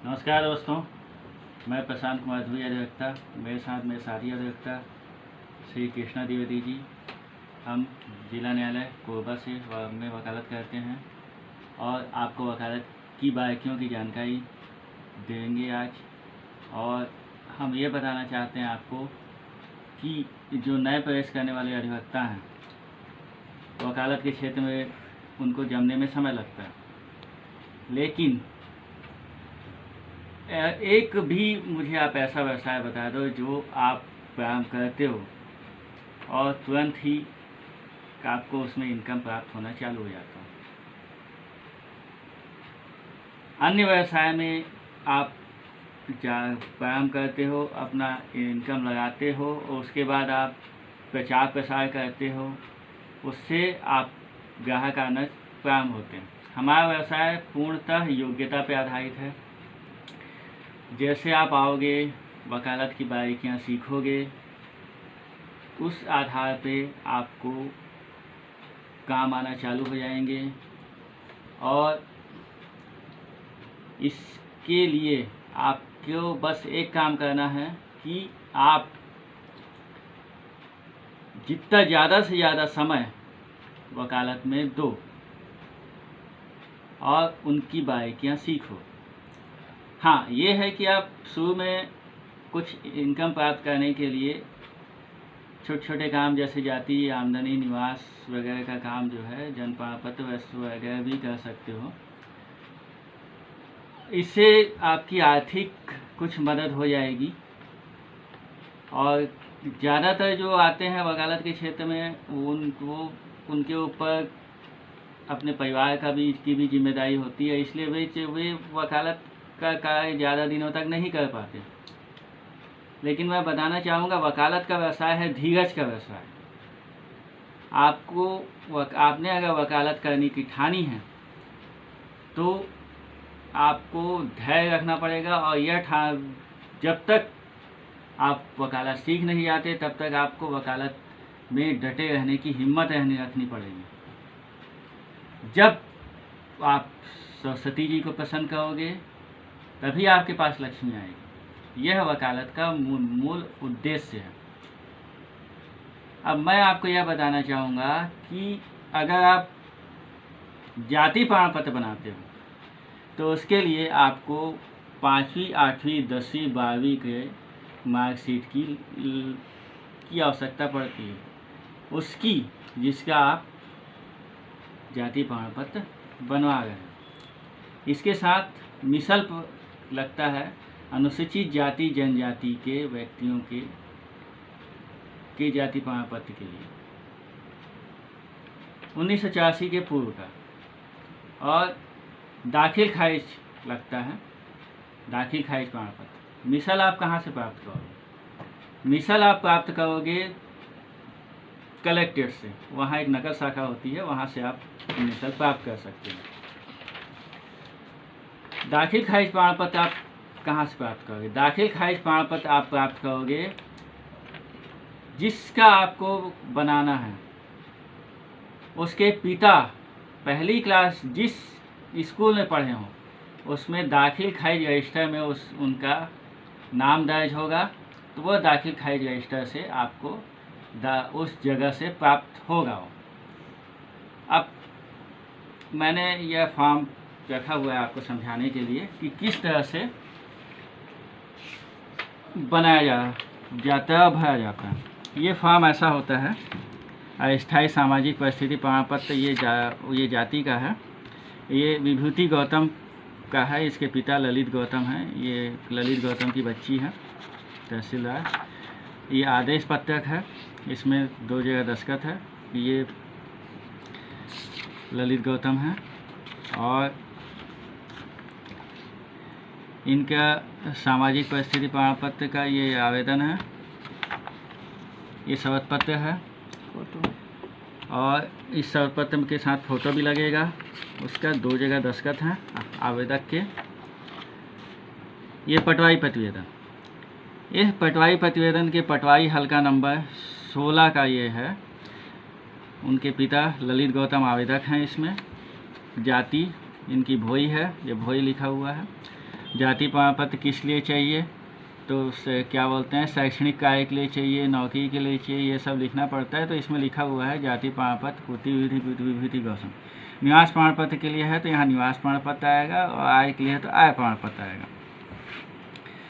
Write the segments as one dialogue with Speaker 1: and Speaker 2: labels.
Speaker 1: नमस्कार दोस्तों, मैं प्रशांत कुमार ध्रुवी अधिवक्ता। मेरे साथ मेरे साथी अधिवक्ता श्री कृष्णा द्विवेदी जी। हम जिला न्यायालय कोरबा से में वकालत करते हैं और आपको वकालत की बारीकियों की जानकारी देंगे आज। और हम ये बताना चाहते हैं आपको कि जो नए प्रवेश करने वाले अधिवक्ता हैं, वकालत के क्षेत्र में उनको जमने में समय लगता है, लेकिन एक भी मुझे आप ऐसा व्यवसाय बता दो जो आप प्रारंभ करते हो और तुरंत ही आपको उसमें इनकम प्राप्त होना चालू हो जाता है। अन्य व्यवसाय में आप प्रारंभ करते हो, अपना इनकम लगाते हो और उसके बाद आप प्रचार प्रसार करते हो, उससे आप ग्राहक आना प्रारंभ होते हैं। हमारा व्यवसाय पूर्णतः योग्यता पर आधारित है। जैसे आप आओगे, वकालत की बारीकियां सीखोगे, उस आधार पे आपको काम आना चालू हो जाएंगे। और इसके लिए आपको बस एक काम करना है कि आप जितना ज़्यादा से ज़्यादा समय वकालत में दो और उनकी बारीकियां सीखो। हाँ, ये है कि आप शुरू में कुछ इनकम प्राप्त करने के लिए छोटे छोटे काम जैसे जाति, आमदनी, निवास वगैरह का काम जो है, जन्म प्रमाण पत्र वगैरह भी कर सकते हो। इससे आपकी आर्थिक कुछ मदद हो जाएगी। और ज़्यादातर जो आते हैं वकालत के क्षेत्र में, उनके ऊपर अपने परिवार की भी जिम्मेदारी होती है, इसलिए वे वकालत का कार्य ज़्यादा दिनों तक नहीं कर पाते। लेकिन मैं बताना चाहूँगा, वकालत का व्यवसाय है धीरज का व्यवसाय। आपने अगर वकालत करने की ठानी है तो आपको धैर्य रखना पड़ेगा। और जब तक आप वकालत सीख नहीं जाते तब तक आपको वकालत में डटे रहने की हिम्मत रखनी पड़ेगी। जब आप सरस्वती जी को प्रसन्न करोगे तभी आपके पास लक्ष्मी आएगी। यह वकालत का मूल उद्देश्य है। अब मैं आपको यह बताना चाहूँगा कि अगर आप जाति प्रमाण पत्र बनाते हो तो उसके लिए आपको 5वीं, 8वीं, 10वीं, 12वीं के मार्कशीट की आवश्यकता पड़ती है, उसकी जिसका आप जाति प्रमाण पत्र बनवा रहे हैं। इसके साथ मिसल लगता है अनुसूचित जाति जनजाति के व्यक्तियों के जाति प्रमाण पत्र के लिए 1984 के पूर्व का। और दाखिल खारिज लगता है, दाखिल खारिज प्रमाण पत्र। मिसल आप कहाँ से प्राप्त करोगे? मिसल आप प्राप्त करोगे कलेक्ट्रेट से। वहाँ एक नगर शाखा होती है, वहाँ से आप मिसल प्राप्त कर सकते हैं। दाखिल खारिज प्रमाण पत्र आप कहाँ से प्राप्त करोगे? दाखिल खारिज प्रमाण पत्र आप प्राप्त करोगे जिसका आपको बनाना है, उसके पिता पहली क्लास जिस स्कूल में पढ़े हों उसमें दाखिल खारिज रजिस्टर में उनका नाम दर्ज होगा, तो वह दाखिल खारिज रजिस्टर से आपको उस जगह से प्राप्त होगा। अब मैंने यह फॉर्म रखा हुआ है आपको समझाने के लिए कि किस तरह से बनाया जाता है, भरा जाता है। ये फॉर्म ऐसा होता है, अस्थायी सामाजिक परिस्थिति प्रमाण पत्र। ये जाति का है। ये विभूति गौतम का है, इसके पिता ललित गौतम हैं। ये ललित गौतम की बच्ची है, तहसीलदार। ये आदेश पत्रक है, इसमें 2 जगह दस्तखत है। ये ललित गौतम है। और इनका सामाजिक परिस्थिति प्रमाण पत्र का ये आवेदन है, ये शपथ पत्र है फोटो। और इस शपथ पत्र के साथ फ़ोटो भी लगेगा, उसका 2 जगह दस्तखत हैं आवेदक के। ये पटवारी प्रतिवेदन, इस पटवारी प्रतिवेदन के पटवारी हल्का नंबर 16 का ये है। उनके पिता ललित गौतम आवेदक हैं। इसमें जाति इनकी भोई है, ये भोई लिखा हुआ है। जाति प्रमाण पत्र किस लिए चाहिए, तो उससे क्या बोलते हैं, शैक्षणिक कार्य के लिए चाहिए, नौकरी के लिए चाहिए, ये सब लिखना पड़ता है। तो इसमें लिखा हुआ है जाति प्रमाण पत्र पूर्ति विधि विभूति गौसम। निवास प्रमाण पत्र के लिए है तो यहाँ निवास प्रमाण पत्र आएगा, और आय के लिए है तो आय प्रमाण पत्र आएगा,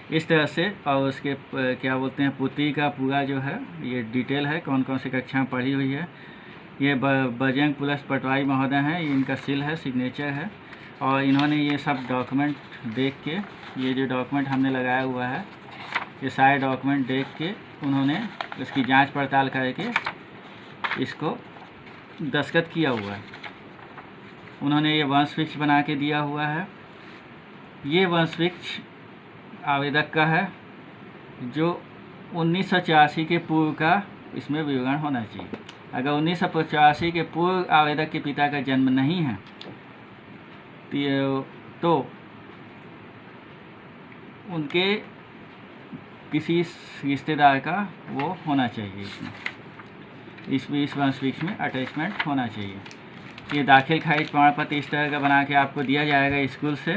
Speaker 1: इस तरह से। और उसके क्या बोलते हैं, पुत्री का पूरा जो है ये डिटेल है, कौन कौन सी कक्षा में पढ़ी हुई है। ये बजरंग पुलिस पटवारी महोदय हैं, ये इनका सील है, सिग्नेचर है। और इन्होंने ये सब डॉक्यूमेंट देख के, ये जो डॉक्यूमेंट हमने लगाया हुआ है, ये सारे डॉक्यूमेंट देख के उन्होंने उसकी जांच पड़ताल करके इसको दस्तखत किया हुआ है। उन्होंने ये वंश वृक्ष बना के दिया हुआ है। ये वंश वृक्ष आवेदक का है, जो 1984 के पूर्व का इसमें विवरण होना चाहिए। अगर 1985 के पूर्व आवेदक के पिता का जन्म नहीं है तो उनके किसी रिश्तेदार का वो होना चाहिए, इसमें इस वंश वृक्ष में अटैचमेंट होना चाहिए। ये दाखिल खारिज प्रमाण पत्र इस तरह का बना के आपको दिया जाएगा स्कूल से,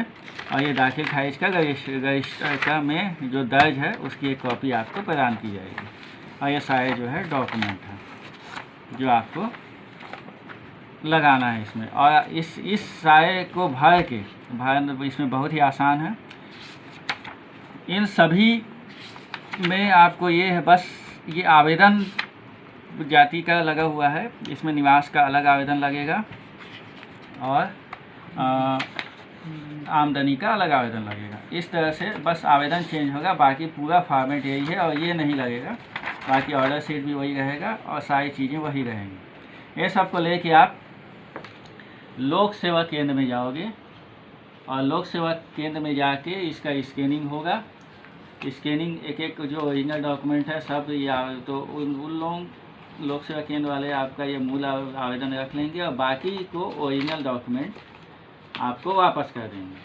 Speaker 1: और ये दाखिल खारिज का रजिस्टर का में जो दर्ज है उसकी एक कॉपी आपको प्रदान की जाएगी। और ये सारे जो है डॉक्यूमेंट हैं जो आपको लगाना है इसमें। और इस सारे को भर के इसमें बहुत ही आसान है। इन सभी में आपको ये है, बस ये आवेदन जाति का लगा हुआ है, इसमें निवास का अलग आवेदन लगेगा और आमदनी का अलग आवेदन लगेगा। इस तरह से बस आवेदन चेंज होगा, बाकी पूरा फॉर्मेट यही है। और ये नहीं लगेगा, बाकी ऑर्डर शीट भी वही रहेगा और सारी चीज़ें वही रहेंगी। ये सब को लेके आप लोक सेवा केंद्र में जाओगे, और लोक सेवा केंद्र में जाके इसका स्कैनिंग होगा। स्कैनिंग एक एक जो ओरिजिनल डॉक्यूमेंट है सब या तो उन लोग लोक सेवा केंद्र वाले आपका ये मूल आवेदन रख लेंगे, और बाकी को ओरिजिनल डॉक्यूमेंट आपको वापस कर देंगे।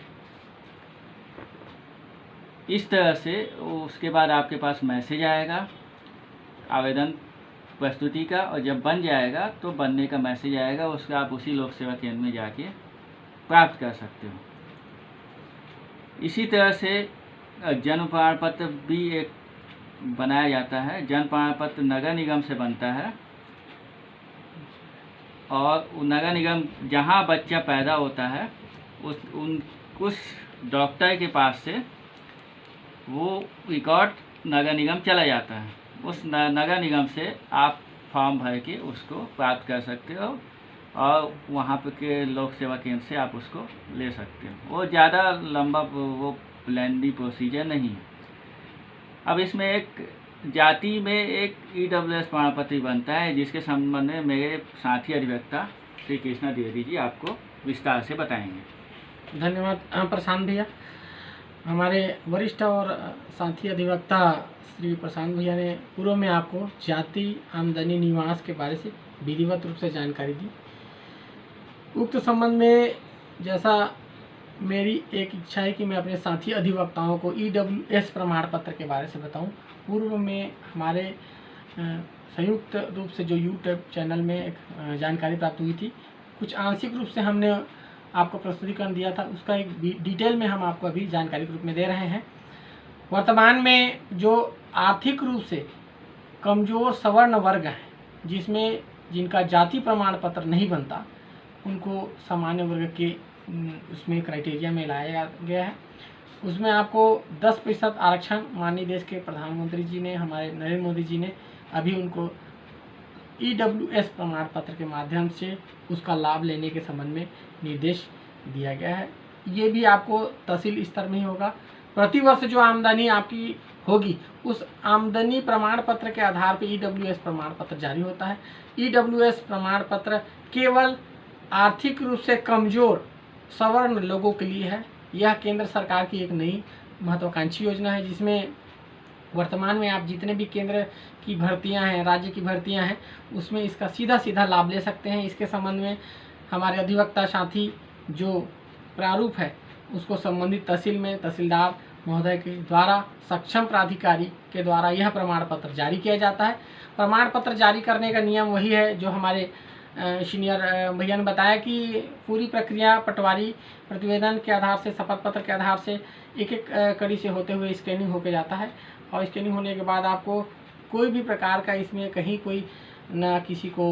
Speaker 1: इस तरह से उसके बाद आपके पास मैसेज आएगा आवेदन प्रस्तुति का, और जब बन जाएगा तो बनने का मैसेज आएगा, उसका आप उसी लोक सेवा केंद्र में जाके प्राप्त कर सकते हो। इसी तरह से जन्म प्रमाण पत्र भी एक बनाया जाता है। जन्म प्रमाण पत्र नगर निगम से बनता है, और नगर निगम जहाँ बच्चा पैदा होता है उस डॉक्टर के पास से वो रिकॉर्ड नगर निगम चला जाता है। उस नगर निगम से आप फॉर्म भर के उसको प्राप्त कर सकते हो, और वहाँ पे के लोक सेवा केंद्र से आप उसको ले सकते हो। वो ज़्यादा लंबा वो लेंदी प्रोसीजर नहीं है। अब इसमें एक जाति में एक EWS प्रमाण पत्र बनता है, जिसके संबंध में मेरे साथी अधिवक्ता श्री कृष्णा द्विवेदी जी आपको विस्तार से बताएंगे।
Speaker 2: धन्यवाद प्रशांत भैया। हमारे वरिष्ठ और साथी अधिवक्ता श्री प्रशांत भैया ने पूर्व में आपको जाति, आमदनी, निवास के बारे से विधिवत रूप से जानकारी दी। उक्त संबंध में जैसा मेरी एक इच्छा है कि मैं अपने साथी अधिवक्ताओं को EWS प्रमाण पत्र के बारे से बताऊं। पूर्व में हमारे संयुक्त रूप से जो यूट्यूब चैनल में एक जानकारी प्राप्त हुई थी, कुछ आंशिक रूप से हमने आपको प्रस्तुतिकरण दिया था, उसका एक डिटेल में हम आपको अभी जानकारी के रूप में दे रहे हैं। वर्तमान में जो आर्थिक रूप से कमज़ोर सवर्ण वर्ग हैं, जिनका जाति प्रमाण पत्र नहीं बनता, उनको सामान्य वर्ग के उसमें क्राइटेरिया में लाया गया है। उसमें आपको 10% आरक्षण माननीय देश के प्रधानमंत्री जी ने, हमारे नरेंद्र मोदी जी ने अभी उनको EWS प्रमाण पत्र के माध्यम से उसका लाभ लेने के संबंध में निर्देश दिया गया है। ये भी आपको तहसील स्तर में ही होगा। प्रतिवर्ष जो आमदनी आपकी होगी, उस आमदनी प्रमाण पत्र के आधार पर EWS प्रमाण पत्र जारी होता है। EWS प्रमाण पत्र केवल आर्थिक रूप से कमज़ोर सवर्ण लोगों के लिए है। यह केंद्र सरकार की एक नई महत्वाकांक्षी योजना है, जिसमें वर्तमान में आप जितने भी केंद्र की भर्तियां हैं, राज्य की भर्तियां हैं, उसमें इसका सीधा लाभ ले सकते हैं। इसके संबंध में हमारे अधिवक्ता साथी जो प्रारूप है उसको संबंधित तहसील में तहसीलदार महोदय के द्वारा, सक्षम प्राधिकारी के द्वारा यह प्रमाण पत्र जारी किया जाता है। प्रमाण पत्र जारी करने का नियम वही है जो हमारे सीनियर भैया ने बताया कि पूरी प्रक्रिया पटवारी प्रतिवेदन के आधार से, शपथ पत्र के आधार से एक एक कड़ी से होते हुए स्कैनिंग होके जाता है, और स्कैनिंग होने के बाद आपको कोई भी प्रकार का इसमें कहीं कोई ना किसी को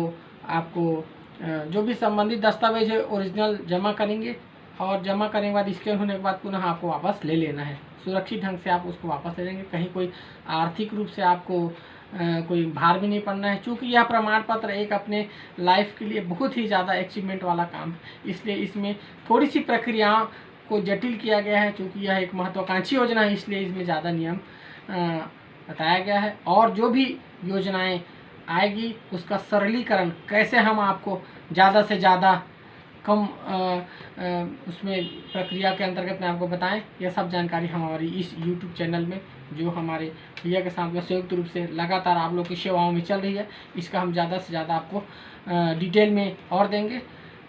Speaker 2: आपको जो भी संबंधित दस्तावेज है ओरिजिनल जमा करेंगे, और जमा करने के बाद स्कैन होने के बाद पुनः आपको वापस ले लेना है। सुरक्षित ढंग से आप उसको वापस ले लेंगे, कहीं कोई आर्थिक रूप से आपको कोई भार भी नहीं पड़ना है। चूँकि यह प्रमाण पत्र एक अपने लाइफ के लिए बहुत ही ज़्यादा अचीवमेंट वाला काम है, इसलिए इसमें थोड़ी सी प्रक्रियाओं को जटिल किया गया है। चूँकि यह एक महत्वाकांक्षी योजना है, इसलिए इसमें ज़्यादा नियम बताया गया है, और जो भी योजनाएं आएगी उसका सरलीकरण कैसे हम आपको ज़्यादा से ज़्यादा कम उसमें प्रक्रिया के अंतर्गत में आपको बताएं, यह सब जानकारी हमारी इस YouTube चैनल में, जो हमारे भैया के साथ में संयुक्त रूप से लगातार आप लोग की सेवाओं में चल रही है, इसका हम ज़्यादा से ज़्यादा आपको डिटेल में और देंगे।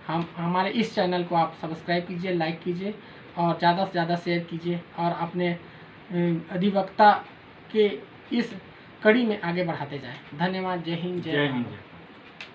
Speaker 2: हम हमारे इस चैनल को आप सब्सक्राइब कीजिए, लाइक कीजिए और ज़्यादा से ज़्यादा शेयर कीजिए, और अपने अधिवक्ता के इस कड़ी में आगे बढ़ाते जाएं। धन्यवाद। जय हिंद,
Speaker 1: जय हिंद।